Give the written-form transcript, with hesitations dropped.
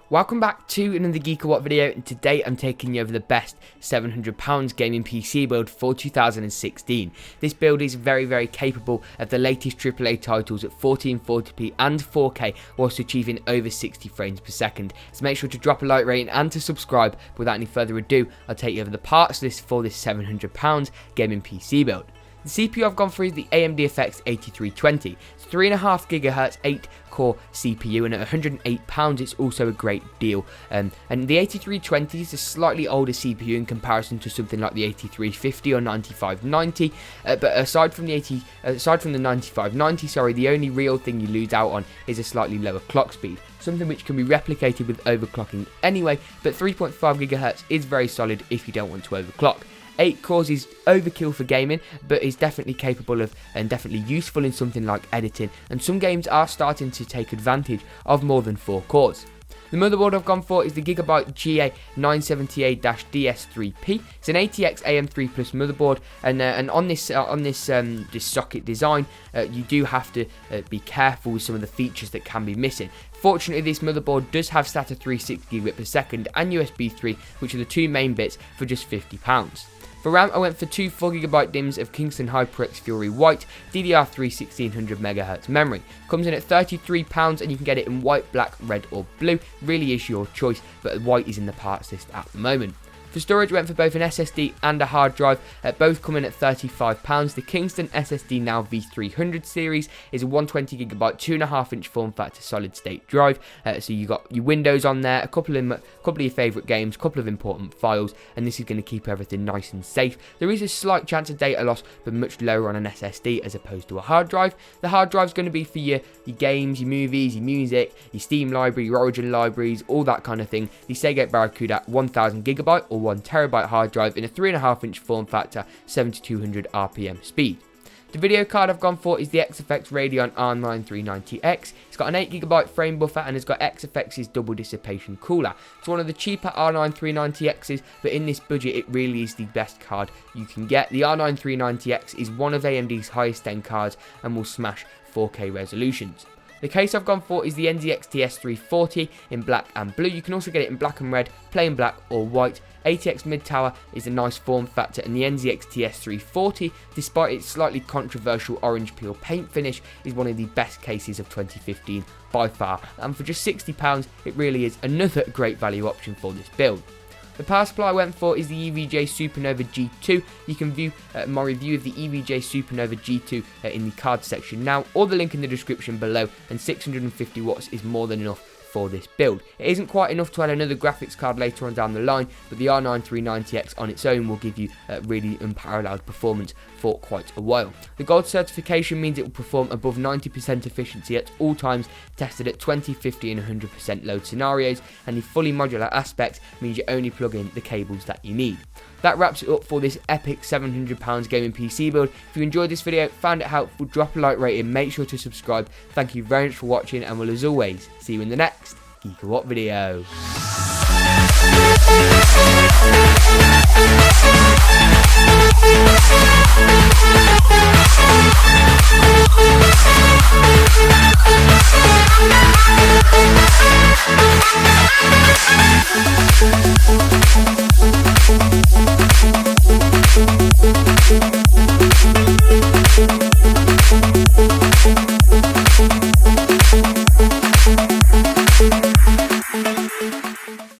Welcome back to another GeekaWhat video, and today I'm taking you over the best £700 gaming PC build for 2016. This build is very capable of the latest AAA titles at 1440p and 4K whilst achieving over 60 frames per second. So make sure to drop a like rating and to subscribe. But without any further ado, I'll take you over the parts list for this £700 gaming PC build. The CPU I've gone through is the AMD FX 8320. It's 3.5 GHz 8-core CPU, and at £108 it's also a great deal. And the 8320 is a slightly older CPU in comparison to something like the 8350 or 9590. But aside from the 9590, the only real thing you lose out on is a slightly lower clock speed, something which can be replicated with overclocking anyway. But 3.5 GHz is very solid if you don't want to overclock. 8 cores is overkill for gaming, but is definitely capable of and definitely useful in something like editing, and some games are starting to take advantage of more than 4 cores. The motherboard I've gone for is the GeekaWhat GA970A-DS3P. It's an ATX AM3 Plus motherboard, and on this socket design, you do have to be careful with some of the features that can be missing. Fortunately, this motherboard does have SATA 360 gigabit per second and USB 3, which are the two main bits, for just £50. For RAM, I went for two 4GB DIMMs of Kingston HyperX Fury White DDR3 1600MHz memory. Comes in at £33 and you can get it in white, black, red or blue. Really is your choice, but white is in the parts list at the moment. For storage, I went for both an SSD and a hard drive, both come in at £35. The Kingston SSD Now V300 series is a 120GB 2.5-inch form factor solid state drive, so you got your Windows on there, a couple of your favourite games, a couple of important files, and this is going to keep everything nice and safe. There is a slight chance of data loss, but much lower on an SSD as opposed to a hard drive. The hard drive is going to be for your games, your movies, your music, your Steam library, your Origin libraries, all that kind of thing. The Seagate Barracuda 1000GB or 1TB hard drive in a 3.5-inch form factor, 7200 RPM speed. The video card I've gone for is the XFX Radeon R9 390X. It's got an 8GB frame buffer and has got XFX's double dissipation cooler. It's one of the cheaper R9 390Xs, but in this budget it really is the best card you can get. The R9 390X is one of AMD's highest end cards and will smash 4K resolutions. The case I've gone for is the NZX TS340 in black and blue. You can also get it in black and red, plain black or white. ATX Mid Tower is a nice form factor, and the NZX TS340, despite its slightly controversial orange peel paint finish, is one of the best cases of 2015 by far. And for just £60, it really is another great value option for this build. The power supply I went for is the EVGA Supernova G2. You can view my review of the EVGA Supernova G2 in the cards section now, or the link in the description below, and 650 watts is more than enough for this build. It isn't quite enough to add another graphics card later on down the line, but the R9 390X on its own will give you really unparalleled performance for quite a while. The gold certification means it will perform above 90% efficiency at all times, tested at 20, 50 and 100% load scenarios, and the fully modular aspect means you only plug in the cables that you need. That wraps it up for this epic £700 gaming PC build. If you enjoyed this video, found it helpful, drop a like rating, make sure to subscribe. Thank you very much for watching, and will as always see you in the next GeekaWhat video.